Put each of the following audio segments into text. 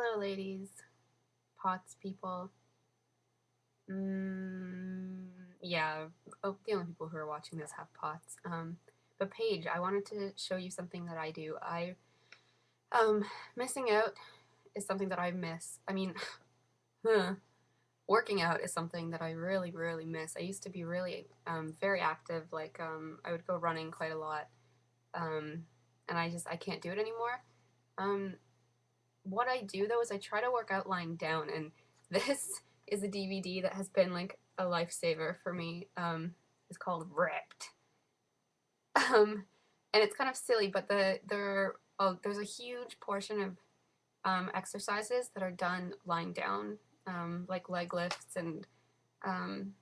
Hello, ladies, pots, people. Yeah, oh, the only people who are watching this have pots. But Paige, I wanted to show you something that I do. Missing out is something that I miss. I mean, working out is something that I really, really miss. I used to be really, very active. Like, I would go running quite a lot. And I can't do it anymore. Um, what I do though is I try to work out lying down, and this is a DVD that has been like a lifesaver for me. It's called Ripped, and it's kind of silly, but there's a huge portion of exercises that are done lying down, like leg lifts and um,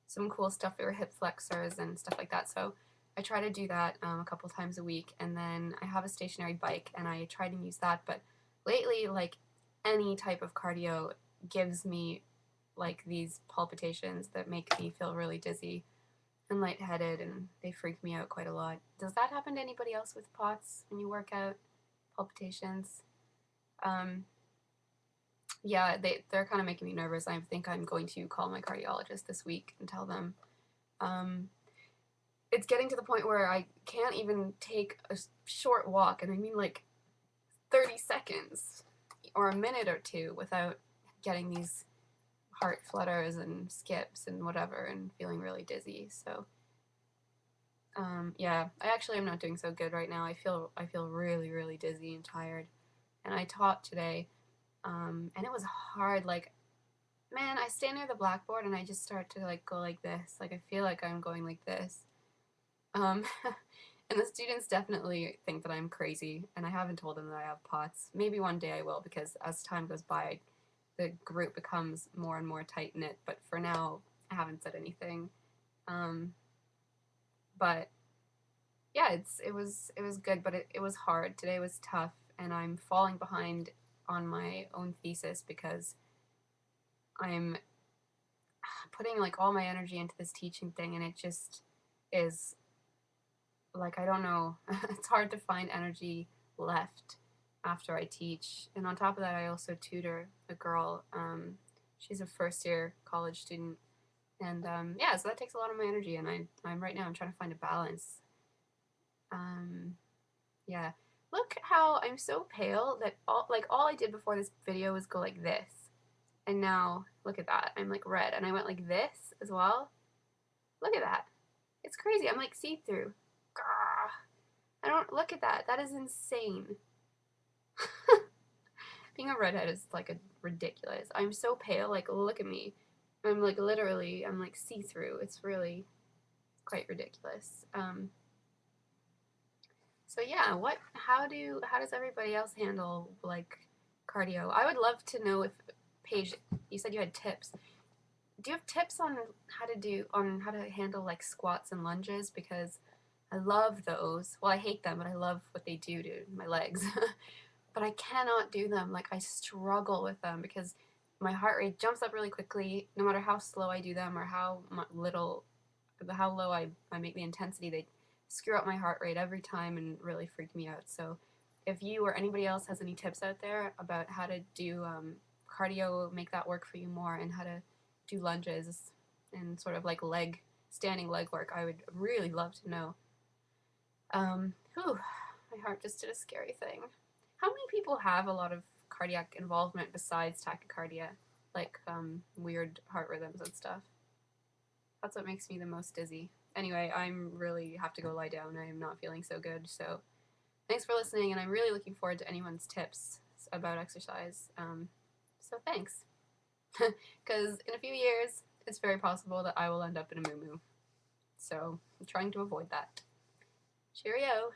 some cool stuff for hip flexors and stuff like that. So I try to do that a couple times a week, and then I have a stationary bike, and I try to use that. But lately, like any type of cardio gives me like these palpitations that make me feel really dizzy and lightheaded, and they freak me out quite a lot. Does that happen to anybody else with POTS when you work out? Palpitations? Um, yeah, they're kind of making me nervous. I think I'm going to call my cardiologist this week and tell them. Um, it's getting to the point where I can't even take a short walk, and I mean like 30 seconds or a minute or two without getting these heart flutters and skips and whatever and feeling really dizzy. So yeah, I actually am not doing so good right now. I feel really, really dizzy and tired. And I taught today, and it was hard. Like, man, I stand near the blackboard and I just start to like go like this. Like I feel like I'm going like this. Um, and the students definitely think that I'm crazy, and I haven't told them that I have POTS. Maybe one day I will, because as time goes by, the group becomes more and more tight knit. But for now, I haven't said anything. Um, but yeah, it was good, but it was hard. Today was tough, and I'm falling behind on my own thesis because I'm putting like all my energy into this teaching thing, and it just is like, I don't know. It's hard to find energy left after I teach. And on top of that, I also tutor a girl. She's a first year college student. And yeah, so that takes a lot of my energy. And I'm right now, I'm trying to find a balance. Um, yeah. Look how I'm so pale that all I did before this video was go like this. And now look at that. I'm like red. And I went like this as well. Look at that. It's crazy. I'm like see through. I don't look at that. That is insane. Being a redhead is like a ridiculous. I'm so pale. Like look at me. I'm like literally. I'm like see through. It's really quite ridiculous. So yeah, how does everybody else handle like cardio? I would love to know if Paige, you said you had tips. Do you have tips on how to handle like squats and lunges? Because I love those. Well, I hate them, but I love what they do to my legs. But I cannot do them. Like I struggle with them because my heart rate jumps up really quickly no matter how slow I do them or how low I make the intensity. They screw up my heart rate every time and really freak me out. So if you or anybody else has any tips out there about how to do cardio, make that work for you more, and how to do lunges and sort of like standing leg work, I would really love to know. Whew, my heart just did a scary thing. How many people have a lot of cardiac involvement besides tachycardia, like weird heart rhythms and stuff? That's what makes me the most dizzy. Anyway, I'm really have to go lie down. I am not feeling so good. So thanks for listening, and I'm really looking forward to anyone's tips about exercise. So thanks, because in a few years, it's very possible that I will end up in a moo-moo. So I'm trying to avoid that. Cheerio!